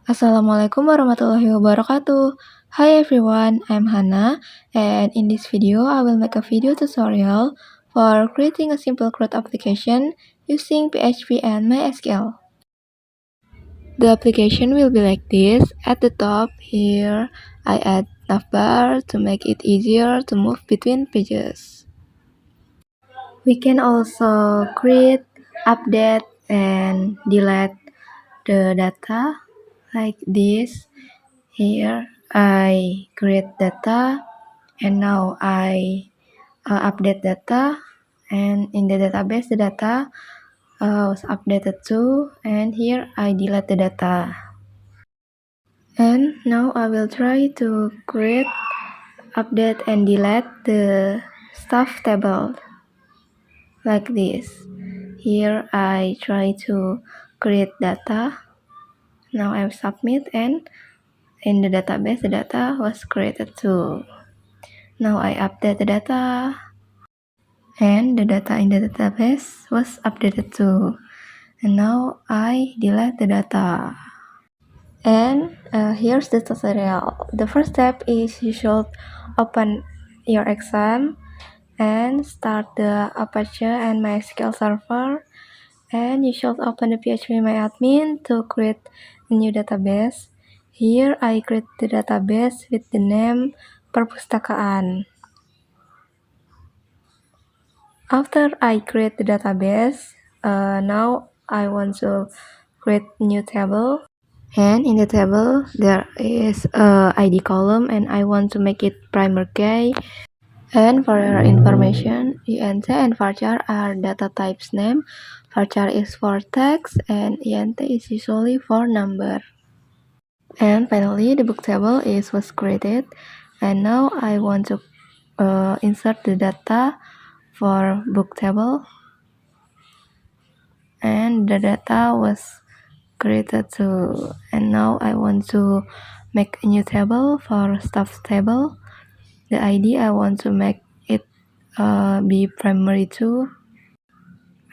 Assalamualaikum warahmatullahi wabarakatuh. Hi everyone, I'm Hannah, and in this video I will make a video tutorial for creating a simple CRUD application using PHP and MySQL. The application will be like this. At the top here, I add navbar to make it easier to move between pages. We can also create, update, and delete the data like this. Here I create data and now I update data, and in the database the data was updated too, and here I delete the data. And now I will try to create, update, and delete the staff table like this. Here I try to create data. Now I submit, and in the database the data was created too. Now I update the data, and the data in the database was updated too. And now I delete the data. And here's the tutorial. The first step is you should open your exam and start the Apache and MySQL server. And you should open the PHPMyAdmin to create a new database. Here I create the database with the name perpustakaan. After I create the database, now I want to create new table. And in the table there is a ID column, and I want to make it primary key. And for your information, int and varchar are data types name. Varchar is for text and int is usually for number. And finally the book table was created, and now I want to insert the data for book table, and the data was created too. And now I want to make a new table for staff table. The ID I want to make it be primary too.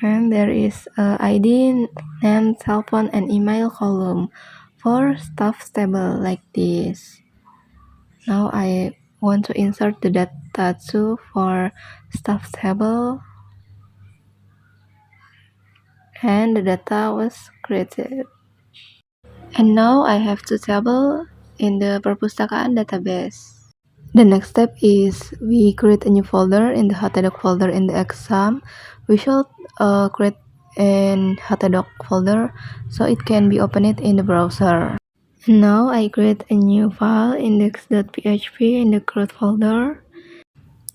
And there is ID, name, cell phone, and email column for staff table like this. Now I want to insert the data too for staff table, and the data was created. And now I have two tables in the perpustakaan database. The next step is we create a new folder in the htdoc folder in the exam. We should create an htdoc folder so it can be opened in the browser. And now I create a new file index.php in the CRUD folder,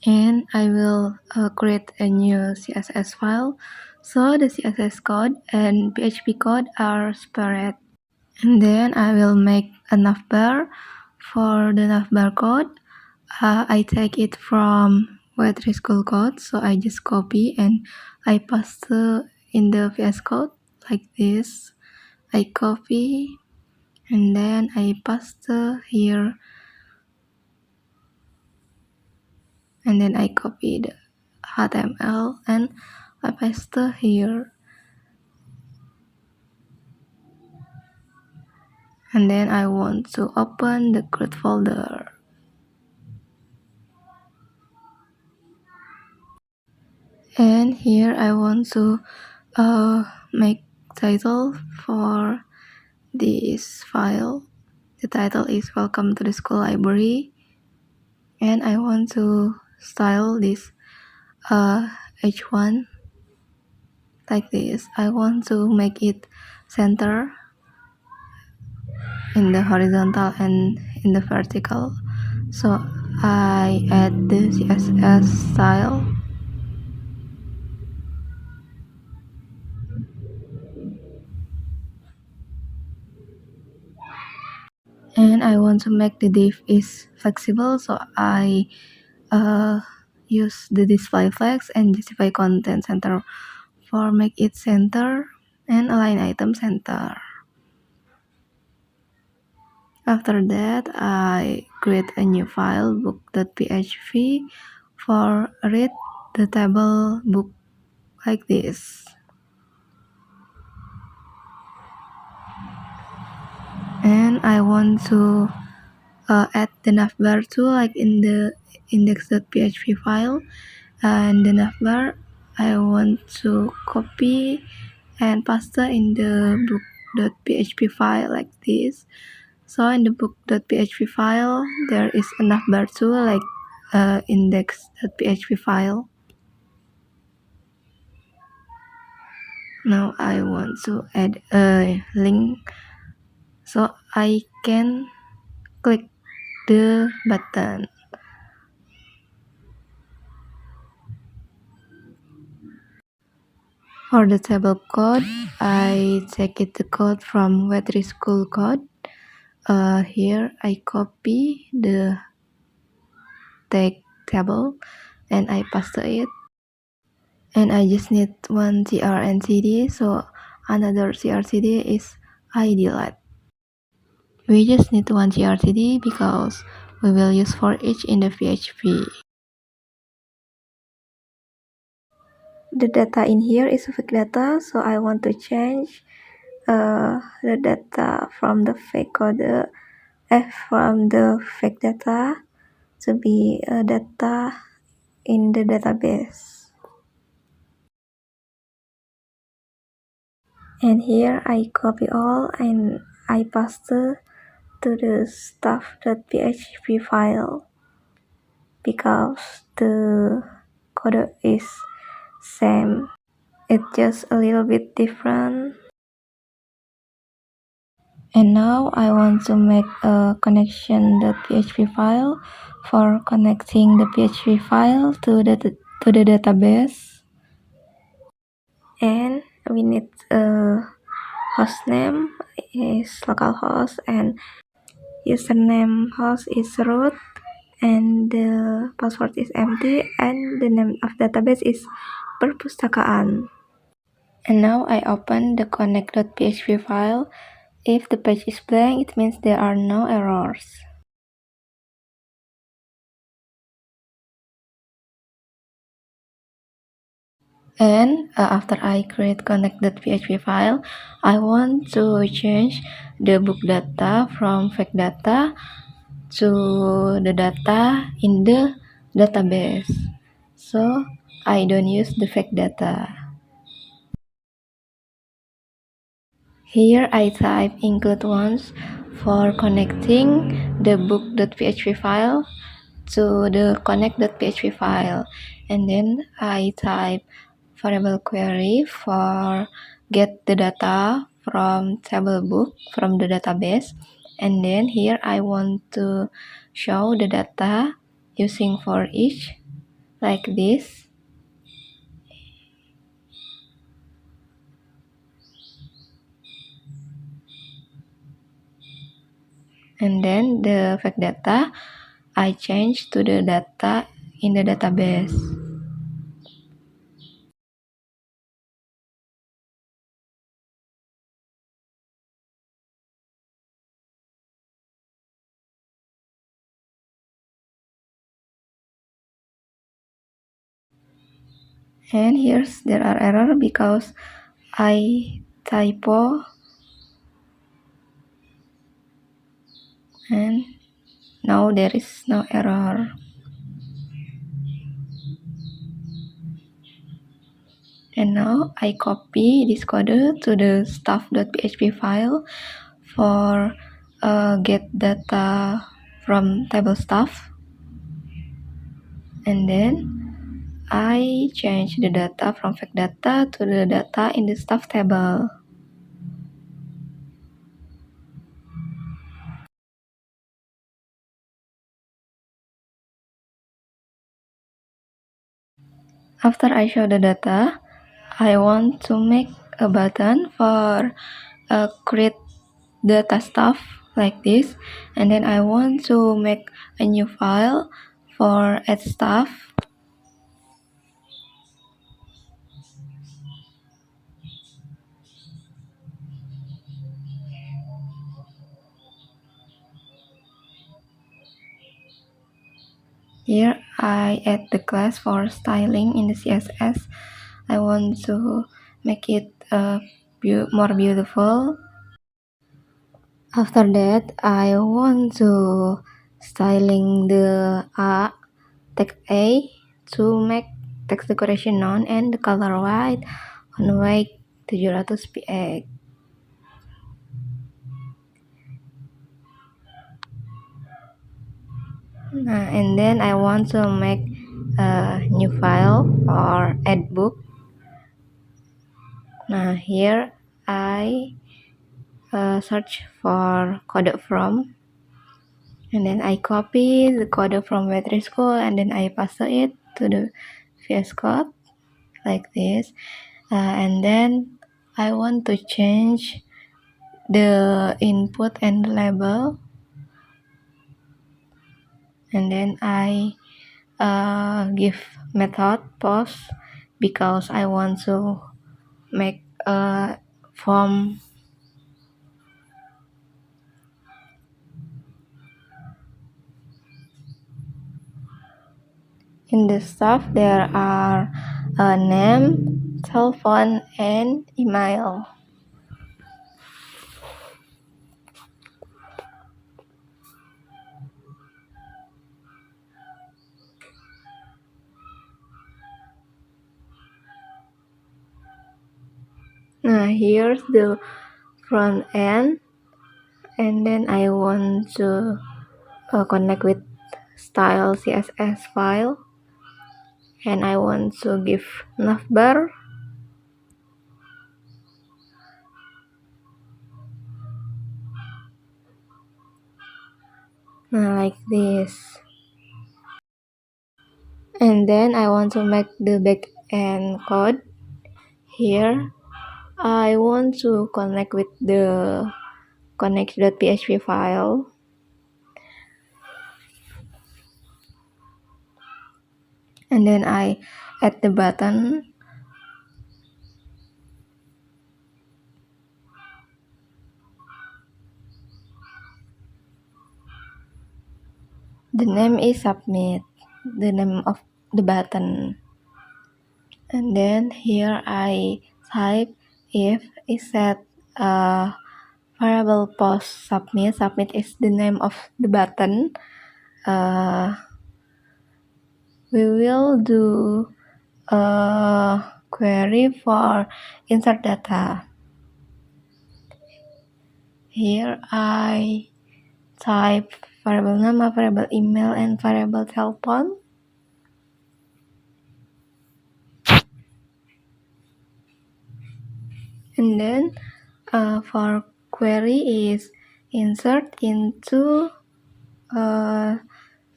and I will create a new CSS file so the CSS code and PHP code are separate. And then I will make a navbar. For the navbar code, I take it from Web3 School code, so I just copy and I paste in the VS Code like this. I copy and then I paste here, and then I copy the HTML and I paste here. And then I want to open the CRUD folder. And here I want to make title for this file. The title is Welcome to the School Library, and I want to style this H1 like this. I want to make it center in the horizontal and in the vertical, so I add the CSS style. And I want to make the div is flexible, so I use the display flex and justify content center for make it center and align item center. After that, I create a new file book.php for read the table book like this. And then I want to add the navbar too, like in the index.php file, and the navbar I want to copy and paste in the book.php file like this. So in the book.php file there is a navbar too, like index.php file. Now I want to add a link, so I can click the button. For the table code, I take it the code from Wetri School Code. Here I copy the tag table and I paste it. And I just need one trncd, so another trcd is I delete. We just need one trcd because we will use for each in the PHP. The data in here is fake data, so I want to change the data from the fake code from the fake data to be data in the database. And here I copy all and I paste to the stuff.php file because the code is same. It's just a little bit different. And now I want to make a connection.php file for connecting the PHP file to the database. And we need a hostname is localhost and username host is root and the password is empty and the name of database is perpustakaan. And now I open the connect.php file. If the page is blank, it means there are no errors. And after I create connect.php file, I want to change the book data from fake data to the data in the database. So I don't use the fake data. Here I type include once for connecting the book.php file to the connect.php file, and then I type variable query for get the data from table book from the database, and then here I want to show the data using for each like this. And then the fake data I change to the data in the database. And here's there are error because I typo, and now there is no error. And now I copy this code to the stuff.php file for get data from table stuff, and then I change the data from fake data to the data in the stuff table. After I show the data, I want to make a button for create data stuff like this, and then I want to make a new file for add stuff. Here I add the class for styling in the CSS. I want to make it more beautiful. After that, I want to styling the text A to make text decoration none and the color white on white 700 px. And then I want to make a new file or add book. Here I search for code from, and then I copy the code from Web3 School and then I paste it to the VS Code like this. And then I want to change the input and the label, and then I give method post because I want to make a form. In the stuff there are a name, telephone, and email. Here's the front end, and then I want to connect with style CSS file, and I want to give navbar. Like this. And then I want to make the backend code. Here I want to connect with the connect.php file, and then I add the button. The name is submit, the name of the button. And then here I type if it set variable post submit. Submit is the name of the button. We will do a query for insert data. Here I type variable nama, variable email, and variable telepon. And then for query is insert into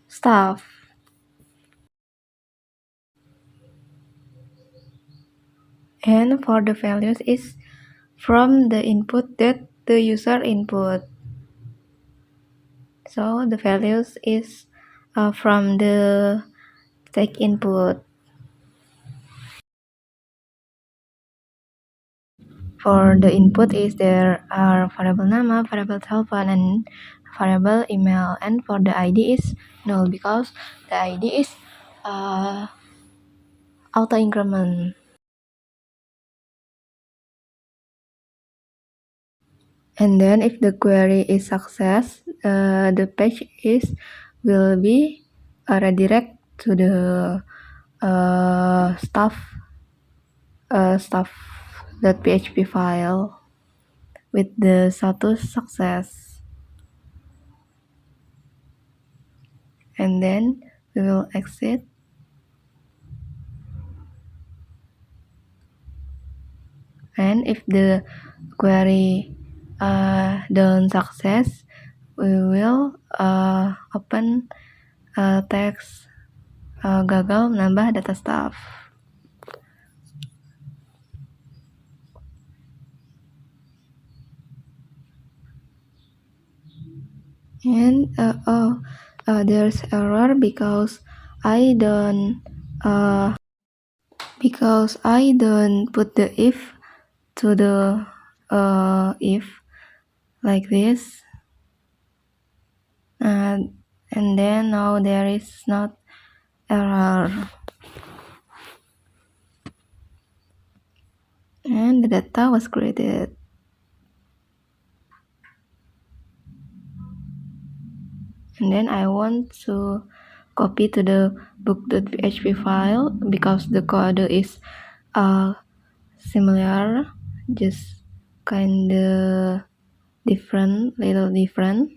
stuff. And for the values is from the input that the user input. So the values is from the text input. For the input is there are variable nama, variable telephone, and variable email. And for the ID is null because the ID is auto increment. And then if the query is success, the page will be redirect to the stuff.php file with the status success. And then we will exit. And if the query don't success, we will open text gagal menambah data stuff. And there's error because I don't put the if to the if like this, and then now there is not error, and the data was created. and then I want to copy to the book.php file because the code is similar, just kinda different, little different.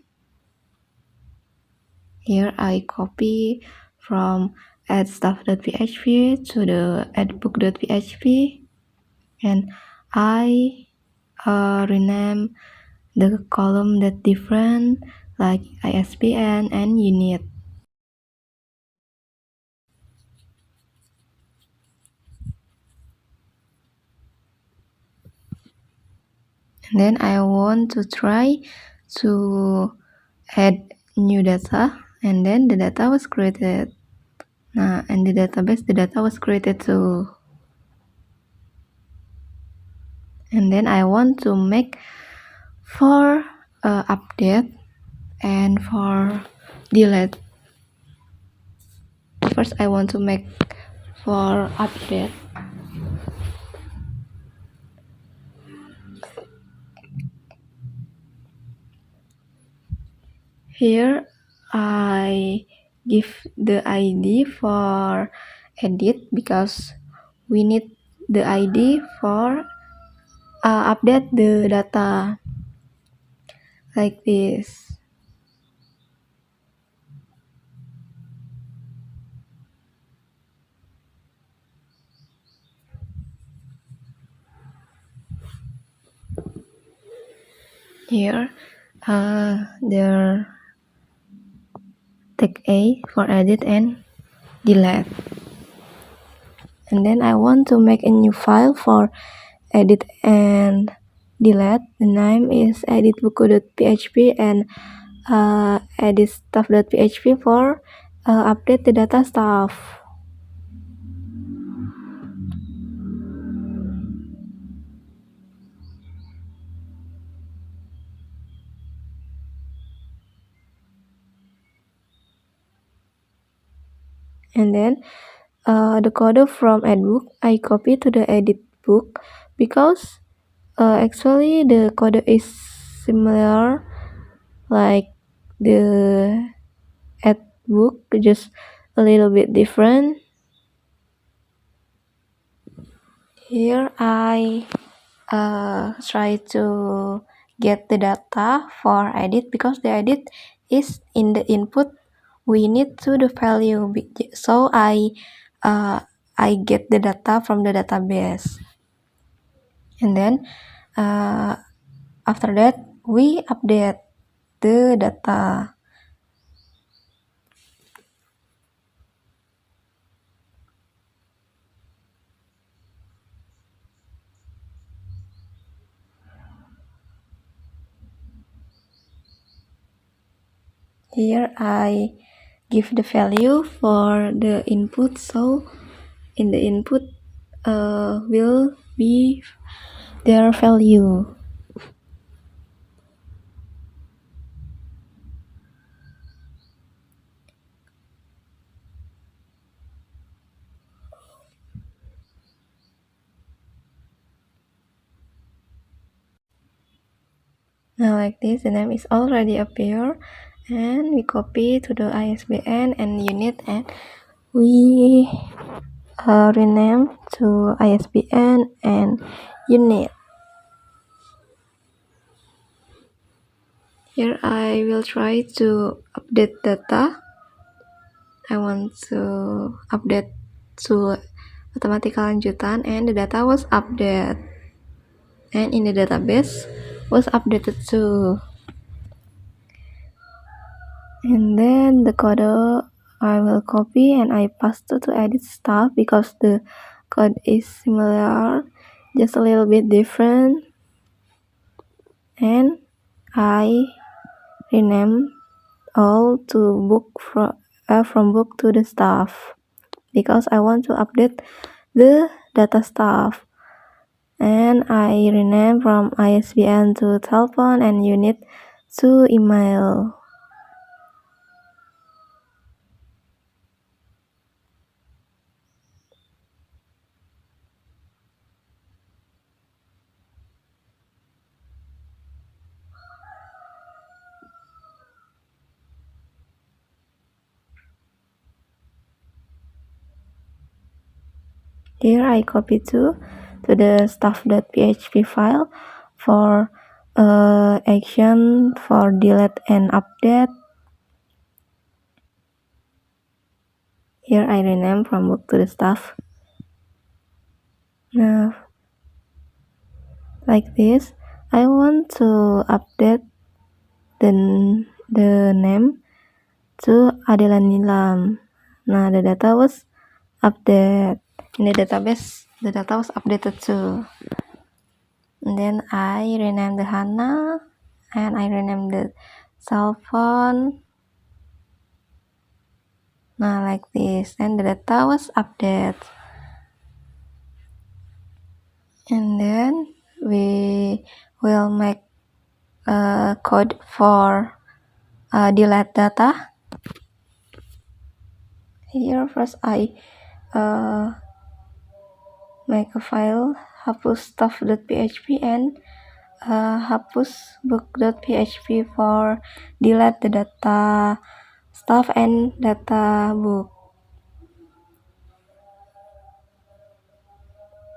Here I copy from add stuff.php to the add book.php, and I rename the column that different, like ISBN and unit. And then I want to try to add new data, and then the data was created. Nah, and the database, the data was created too. And then I want to make for update and for delete. First, I want to make for update. Here, I give the ID for edit because we need the ID for update the data, like this. Here, there take A for edit and delete. And then I want to make a new file for edit and delete. The name is editbuku.php and edit stuff.php for update the data stuff. And then the code from editbook I copy to the edit book because actually the code is similar like the editbook, just a little bit different. Here I try to get the data for edit because the edit is in the input, we need to the value, so I get the data from the database, and then after that we update the data. Here I give the value for the input, so in the input will be their value. Now like this, the name is already appear, and we copy to the ISBN and unit, and we rename to ISBN and unit. Here I will try to update data. I want to update to automatic lanjutan, and the data was updated, and in the database was updated too. And then the code I will copy and I paste to edit stuff because the code is similar, just a little bit different, and I rename all to book from book to the stuff because I want to update the data stuff, and I rename from ISBN to telephone and unit to email. Here I copy to the stuff.php file for action for delete and update. Here I rename from book to the stuff. Now, like this, I want to update the name to Adela Nilam. Now the data was updated in the database. The data was updated too. And then I rename the Hana and I rename the cell phone. Now like this, and the data was updated. And then we will make a code for delete data. Here first I make a file hapus stuff.php and hapus book.php for delete the data stuff and data book.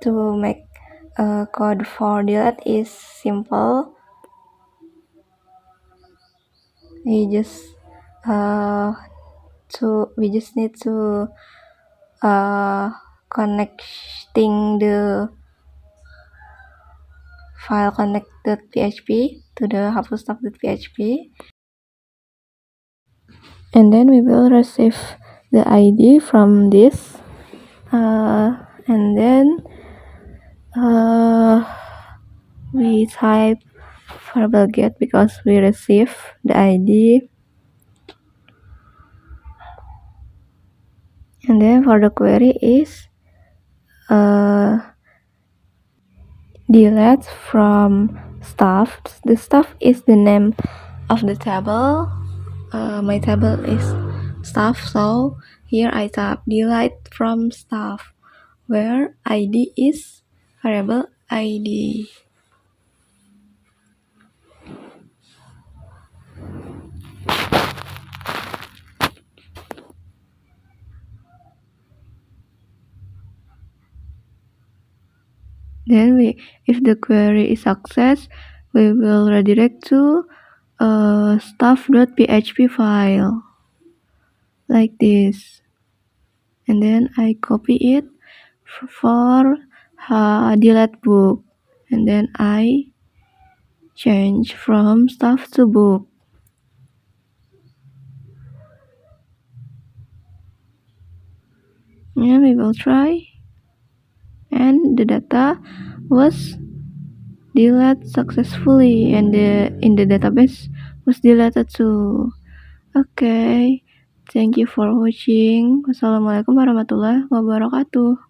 To make a code for delete is simple. We just need to connecting the file connect.php to the hapus stuff.php, and then we will receive the ID from this, and then we type variable get because we receive the ID. And then for the query is delete from stuff. The stuff is the name of the table. My table is stuff, so here I type delete from stuff, where ID is variable ID. Then if the query is success, we will redirect to stuff.php file like this, and then I copy it for delete book, and then I change from stuff to book. Yeah, we will try, and the data was deleted successfully, and in the database was deleted too. Okay, thank you for watching. Wassalamualaikum warahmatullahi wabarakatuh.